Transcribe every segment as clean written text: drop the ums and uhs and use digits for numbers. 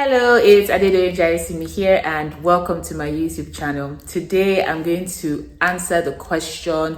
Hello, it's Adedoyin Jaiyesimi here and welcome to my YouTube channel. Today I'm going to answer the question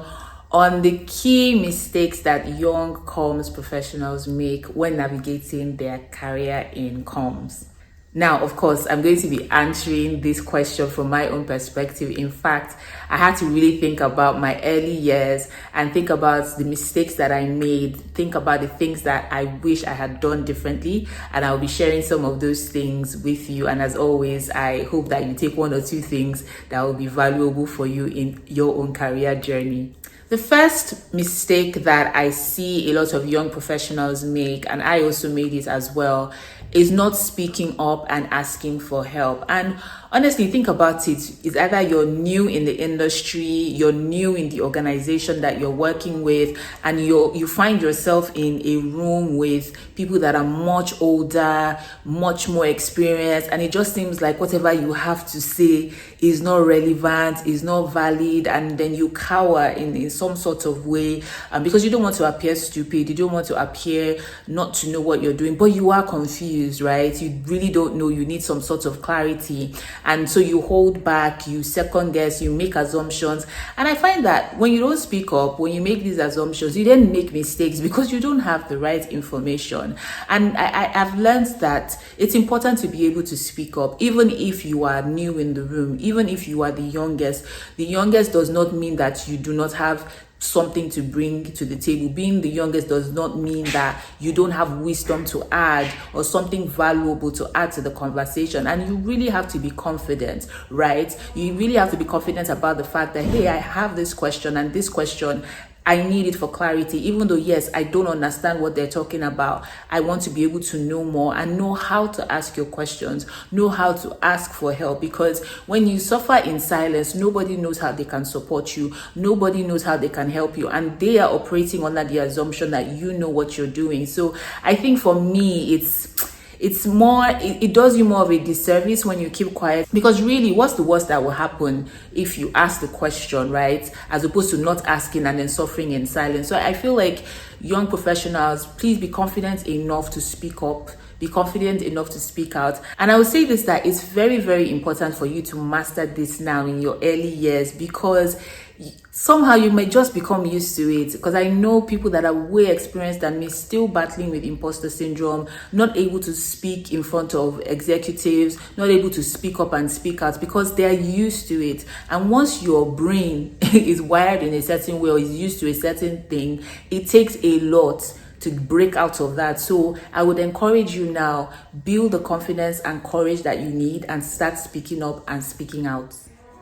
on the key mistakes that young comms professionals make when navigating their career in comms. Now, of course, I'm going to be answering this question from my own perspective. In fact, I had to really think about my early years and think about the mistakes that I made, think about the things that I wish I had done differently, and I'll be sharing some of those things with you. And as always, I hope that you take one or two things that will be valuable for you in your own career journey. The first mistake that I see a lot of young professionals make, and I also made it as well, is not speaking up and asking for help. And honestly, think about it. It's either you're new in the industry, you're new in the organization that you're working with, and you find yourself in a room with people that are much older, much more experienced, and it just seems like whatever you have to say is not relevant, is not valid, and then you cower in some sort of way because you don't want to appear stupid, you don't want to appear not to know what you're doing, but you are confused, right? You really don't know, you need some sort of clarity. And so you hold back, you second guess, you make assumptions. And I find that when you don't speak up, when you make these assumptions, you then make mistakes because you don't have the right information. And I've learned that it's important to be able to speak up, even if you are new in the room, even if you are the youngest. The youngest does not mean that you do not have something to bring to the table. Being the youngest does not mean that you don't have wisdom to add or something valuable to add to the conversation. And you really have to be confident, right? You really have to be confident about the fact that, hey, I have this question, and this question, I need it for clarity. Even though, yes, I don't understand what they're talking about, I want to be able to know more and know how to ask your questions, know how to ask for help. Because when you suffer in silence, nobody knows how they can support you. Nobody knows how they can help you. And they are operating under the assumption that you know what you're doing. So I think for me, it does you more of a disservice when you keep quiet, because really, what's the worst that will happen if you ask the question, right, as opposed to not asking and then suffering in silence? So I feel like young professionals, please be confident enough to speak up, be confident enough to speak out. And I would say this, that it's very, very important for you to master this now in your early years, because somehow you may just become used to it. Because I know people that are way experienced than me still battling with imposter syndrome, not able to speak in front of executives, not able to speak up and speak out because they're used to it. And once your brain is wired in a certain way or is used to a certain thing, it takes a lot to break out of that. So I would encourage you now, build the confidence and courage that you need and start speaking up and speaking out.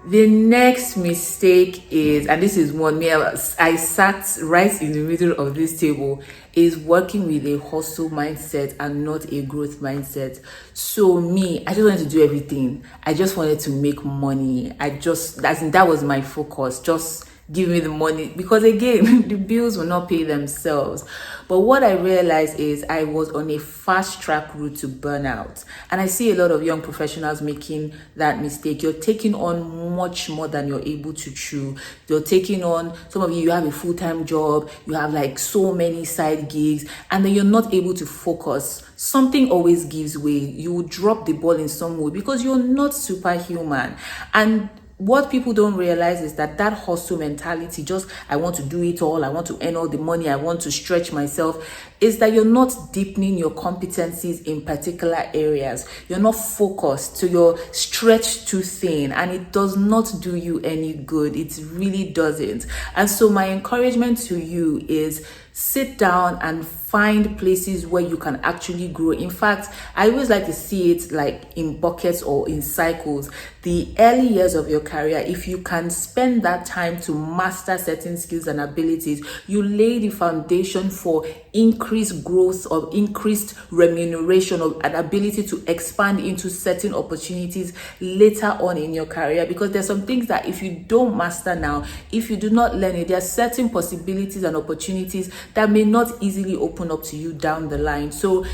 The next mistake is, and this is one I sat right in the middle of this table, is working with a hustle mindset and not a growth mindset. So me, I just wanted to do everything. I just wanted to make money. That was my focus. Just give me the money, because again, the bills will not pay themselves. But what I realized is I was on a fast track route to burnout. And I see a lot of young professionals making that mistake. You're taking on much more than you're able to chew. You're taking on, some of you have a full-time job, you have like so many side gigs, and then you're not able to focus. Something always gives way. You will drop the ball in some way because you're not superhuman. And what people don't realize is that hustle mentality, just I want to do it all, I want to earn all the money, I want to stretch myself, is that you're not deepening your competencies in particular areas. You're not focused, so you're stretched too thin, and it does not do you any good. It really doesn't. And so my encouragement to you is sit down and find places where you can actually grow. In fact, I always like to see it like in buckets or in cycles. The early years of your career, if you can spend that time to master certain skills and abilities, you lay the foundation for increased growth or increased remuneration or an ability to expand into certain opportunities later on in your career. Because there's some things that if you don't master now, if you do not learn it, there are certain possibilities and opportunities that may not easily open up to you down the line. So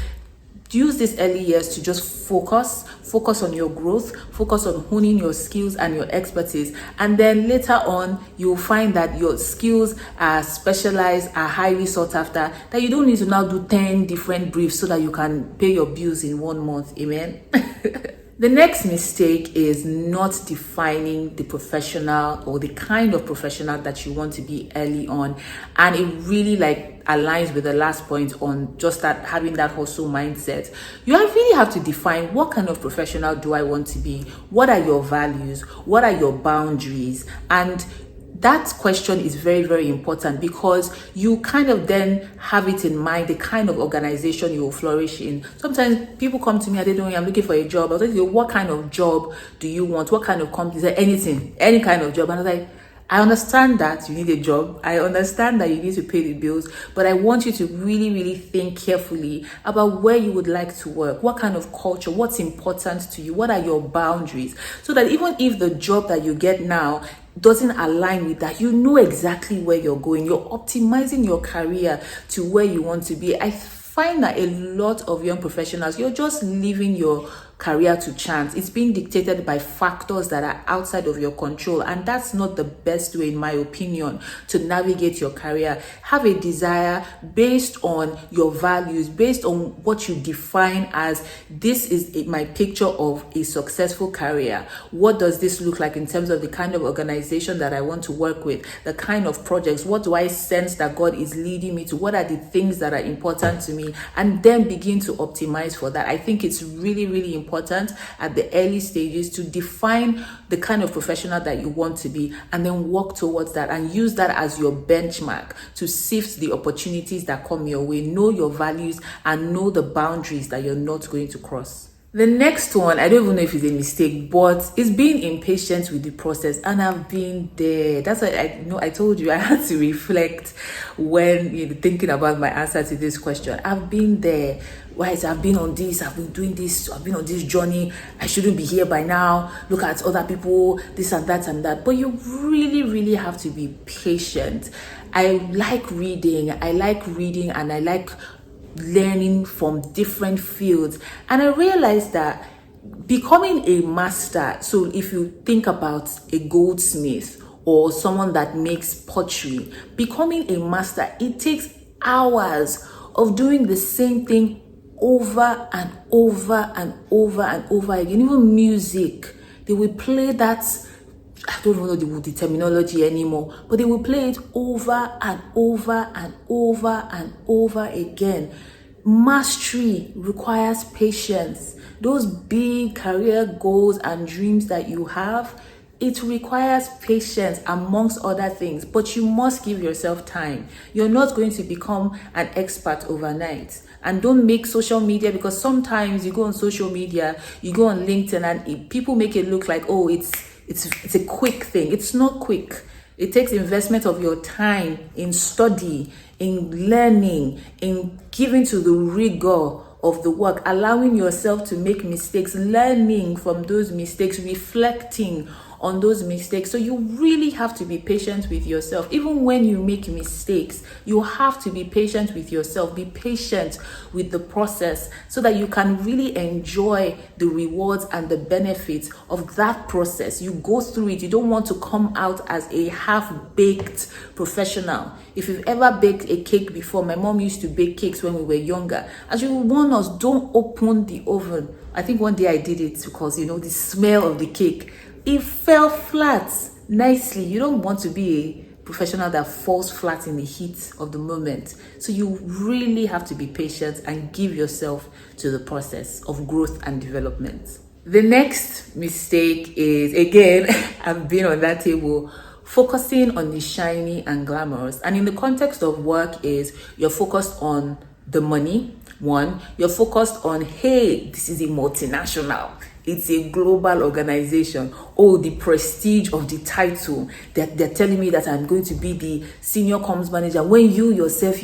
use these early years to just focus on your growth, focus on honing your skills and your expertise. And then later on, you'll find that your skills are specialized, are highly sought after, that you don't need to now do 10 different briefs so that you can pay your bills in 1 month. Amen. The next mistake is not defining the professional or the kind of professional that you want to be early on. And it really aligns with the last point on just that, having that hustle mindset. You really have to define, what kind of professional do I want to be? What are your values? What are your boundaries? And that question is very, very important, because you kind of then have it in mind, the kind of organization you will flourish in. Sometimes people come to me, Adedoyin, I'm looking for a job. I was like, what kind of job do you want? What kind of company? Is there anything, any kind of job? And I was like, I understand that you need a job. I understand that you need to pay the bills, but I want you to really, really think carefully about where you would like to work, what kind of culture, what's important to you, what are your boundaries, so that even if the job that you get now doesn't align with that, you know exactly where you're going. You're optimizing your career to where you want to be. I find that a lot of young professionals, you're just leaving your career to chance. It's being dictated by factors that are outside of your control, and that's not the best way, in my opinion, to navigate your career. Have a desire based on your values, based on what you define as, this is my picture of a successful career. What does this look like in terms of the kind of organization that I want to work with, the kind of projects? What do I sense that God is leading me to? What are the things that are important to me? And then begin to optimize for that. I think it's really, really important at the early stages to define the kind of professional that you want to be, and then work towards that and use that as your benchmark to sift the opportunities that come your way. Know your values and know the boundaries that you're not going to cross. The next one, I don't even know if it's a mistake, but it's being impatient with the process. And I've been there. That's why I told you I had to reflect when thinking about my answer to this question. I've been there. Right, I've been on this, I've been doing this, I've been on this journey. I shouldn't be here by now. Look at other people, this and that and that. But you really, really have to be patient. I like reading and I like learning from different fields. And I realized that becoming a master, so if you think about a goldsmith or someone that makes pottery, becoming a master, it takes hours of doing the same thing over and over and over and over again. Even music, they will play that, I don't even know the terminology anymore, but they will play it over and over and over and over again. Mastery requires patience. Those big career goals and dreams that you have, it requires patience amongst other things, but you must give yourself time. You're not going to become an expert overnight. And don't make social media, because sometimes you go on social media, you go on LinkedIn, and people make it look like, oh, it's a quick thing. It's not quick. It takes investment of your time in study, in learning, in giving to the rigor of the work, allowing yourself to make mistakes, learning from those mistakes, reflecting on those mistakes. So you really have to be patient with yourself. Even when you make mistakes, you have to be patient with yourself. Be patient with the process so that you can really enjoy the rewards and the benefits of that process. You go through it. You don't want to come out as a half-baked professional. If you've ever baked a cake before, my mom used to bake cakes when we were younger, and she would warn us, don't open the oven. I think one day I did it because, the smell of the cake, it fell flat nicely. You don't want to be a professional that falls flat in the heat of the moment. So you really have to be patient and give yourself to the process of growth and development. The next mistake is, again, I've been on that table, focusing on the shiny and glamorous. And in the context of work is, you're focused on the money. One, you're focused on, hey, this is a multinational. It's a global organization. Oh, the prestige of the title. They're telling me that I'm going to be the senior comms manager, when you yourself,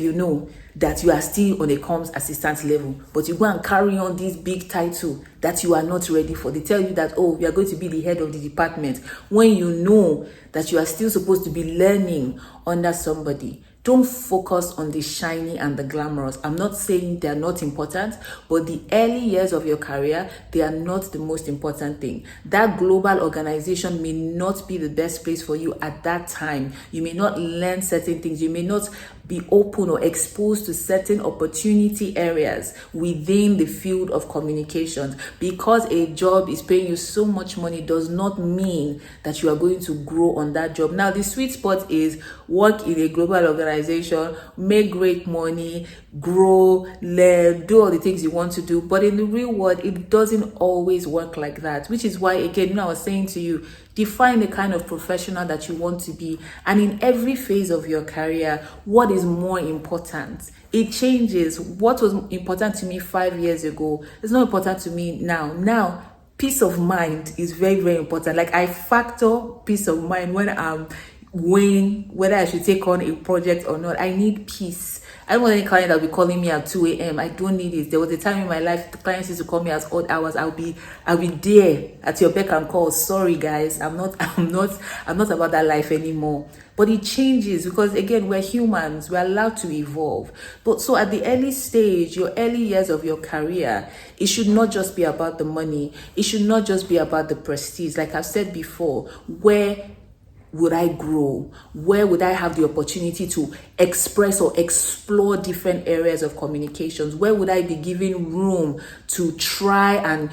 that you are still on a comms assistant level, but you go and carry on this big title that you are not ready for. They tell you that, oh, you are going to be the head of the department, when you know that you are still supposed to be learning under somebody. Don't focus on the shiny and the glamorous. I'm not saying they're not important, but the early years of your career, they are not the most important thing. That global organization may not be the best place for you at that time. You may not learn certain things. You may not be open or exposed to certain opportunity areas within the field of communications. Because a job is paying you so much money does not mean that you are going to grow on that job. Now, the sweet spot is work in a global organization, make great money, grow, learn, do all the things you want to do. But in the real world, it doesn't always work like that, which is why, again, I was saying to you, define the kind of professional that you want to be. And in every phase of your career, what is more important? It changes. What was important to me 5 years ago is not important to me now. Now, peace of mind is very, very important. Like, I factor peace of mind when I'm weighing whether I should take on a project or not. I need peace. I don't want any client that will be calling me at 2 a.m. I don't need it. There was a time in my life the clients used to call me at odd hours. I'll be there at your beck and call. Sorry guys, I'm not about that life anymore. But it changes because, again, we're humans. We're allowed to evolve. But so at the early stage, your early years of your career, it should not just be about the money. It should not just be about the prestige. Like I've said before, where would I grow? Where would I have the opportunity to express or explore different areas of communications? Where would I be given room to try and,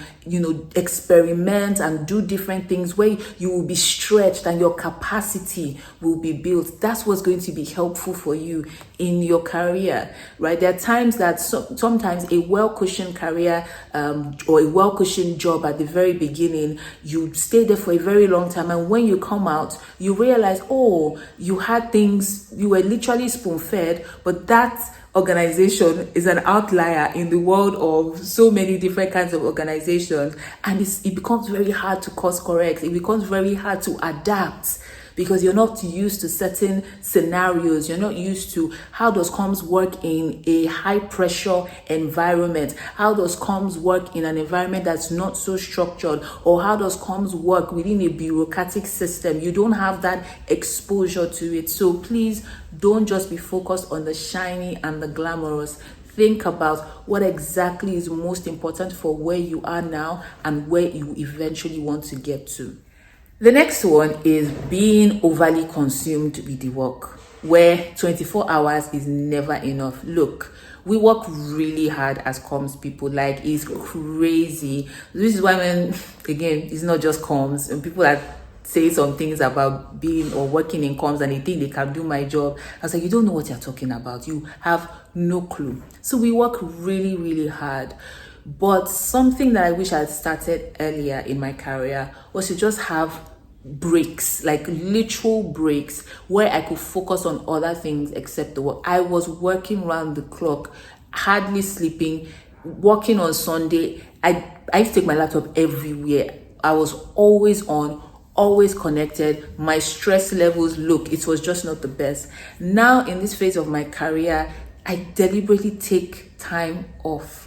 experiment and do different things, where you will be stretched and your capacity will be built? That's what's going to be helpful for you in your career, right? There are times that sometimes a well-cushioned career or a well-cushioned job at the very beginning, you stay there for a very long time, and when you come out, you realize, oh, you had things, you were literally spoon-fed, but that organization is an outlier in the world of so many different kinds of organizations, and it becomes very hard to course correct. It becomes very hard to adapt because you're not used to certain scenarios. You're not used to how does comms work in a high pressure environment? How does comms work in an environment that's not so structured? Or how does comms work within a bureaucratic system? You don't have that exposure to it. So please don't just be focused on the shiny and the glamorous. Think about what exactly is most important for where you are now and where you eventually want to get to. The next one is being overly consumed with the work, where 24 hours is never enough. Look, we work really hard as comms people, like it's crazy. This is why when, again, it's not just comms, and people that say some things about being or working in comms and they think they can do my job. I was like, you don't know what you're talking about. You have no clue. So we work really, really hard. But something that I wish I had started earlier in my career was to just have breaks, like literal breaks, where I could focus on other things except the work. I was working around the clock, hardly sleeping, working on Sunday. I used to take my laptop everywhere. I was always on, always connected. My stress levels, look, it was just not the best. Now in this phase of my career, I deliberately take time off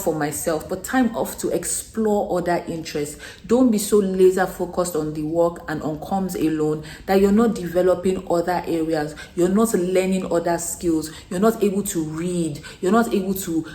for myself, but time off to explore other interests. Don't be so laser focused on the work and on comms alone that you're not developing other areas. You're not learning other skills. You're not able to read. You're not able to,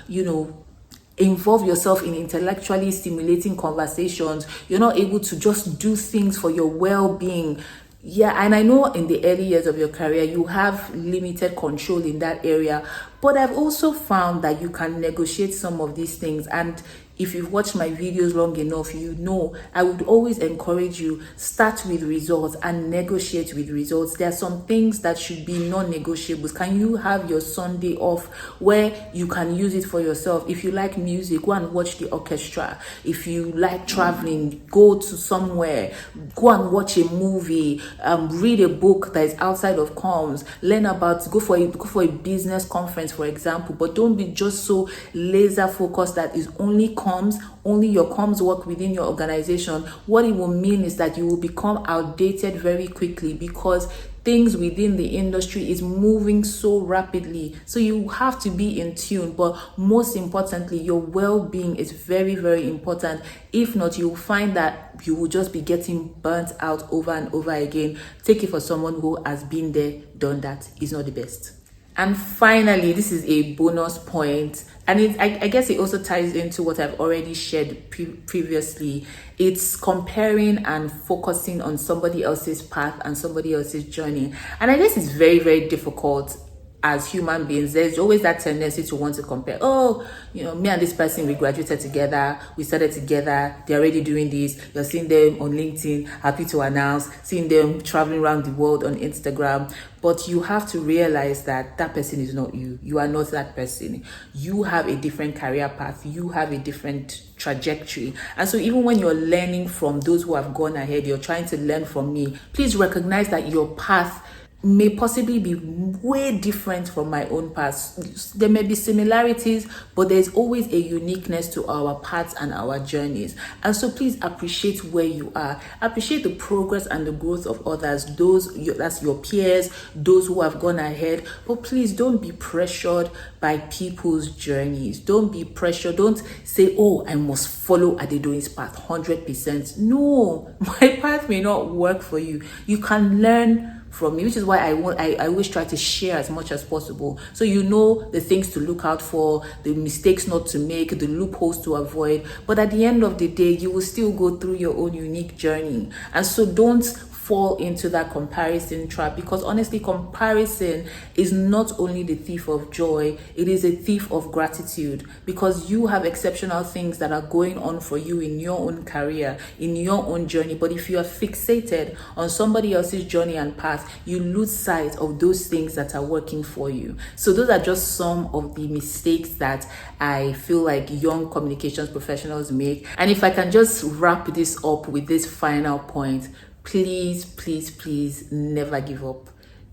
involve yourself in intellectually stimulating conversations. You're not able to just do things for your well-being. Yeah, and I know in the early years of your career, you have limited control in that area, but I've also found that you can negotiate some of these things. And if you've watched my videos long enough, you know I would always encourage you, start with results and negotiate with results. There are some things that should be non-negotiables. Can you have your Sunday off where you can use it for yourself? If you like music, go and watch the orchestra. If you like traveling, go to somewhere, go and watch a movie, read a book that is outside of comms, learn about, go for a business conference, for example. But don't be just so laser focused that is only comms, only your comms work within your organization. What it will mean is that you will become outdated very quickly because things within the industry is moving so rapidly. So you have to be in tune, but most importantly, your well-being is very, very important. If not, you will find that you will just be getting burnt out over and over again. Take it for someone who has been there, done that. It's not the best. And finally, this is a bonus point, and I guess it also ties into what I've already shared previously. It's comparing and focusing on somebody else's path and somebody else's journey. And I guess it's very, very difficult as human beings, there's always that tendency to want to compare. Oh, me and this person, we graduated together, we started together, they're already doing this. You're seeing them on LinkedIn, happy to announce, seeing them traveling around the world on Instagram. But you have to realize that that person is not you. You are not that person. You have a different career path. You have a different trajectory. And so even when you're learning from those who have gone ahead, you're trying to learn from me, please recognize that your path may possibly be way different from my own path. There may be similarities, but there's always a uniqueness to our paths and our journeys. And so please appreciate where you are. Appreciate the progress and the growth of others, that's your peers, those who have gone ahead. But please don't be pressured by people's journeys. Don't be pressured. Don't say, oh, I must follow Adedoyin's path 100%. No, my path may not work for you. You can learn from me, which is why I always try to share as much as possible, so you know the things to look out for, the mistakes not to make, the loopholes to avoid. But at the end of the day, you will still go through your own unique journey. And so don't fall into that comparison trap, because honestly, comparison is not only the thief of joy, it is a thief of gratitude, because you have exceptional things that are going on for you in your own career, in your own journey. But if you are fixated on somebody else's journey and path, you lose sight of those things that are working for you. So those are just some of the mistakes that I feel like young communications professionals make. And if I can just wrap this up with this final point, please, please, please never give up.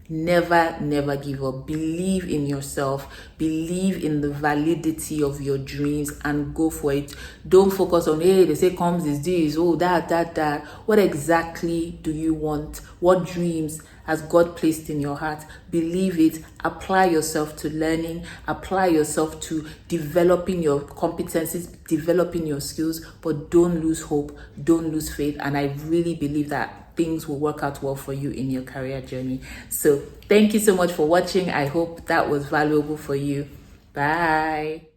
Never give up. Believe in yourself. Believe in the validity of your dreams and go for it. Don't focus on, hey, they say comes is this, oh, that. What exactly do you want? What dreams has God placed in your heart? Believe it. Apply yourself to learning. Apply yourself to developing your competencies, developing your skills, but don't lose hope. Don't lose faith. And I really believe that things will work out well for you in your career journey. So thank you so much for watching. I hope that was valuable for you. Bye.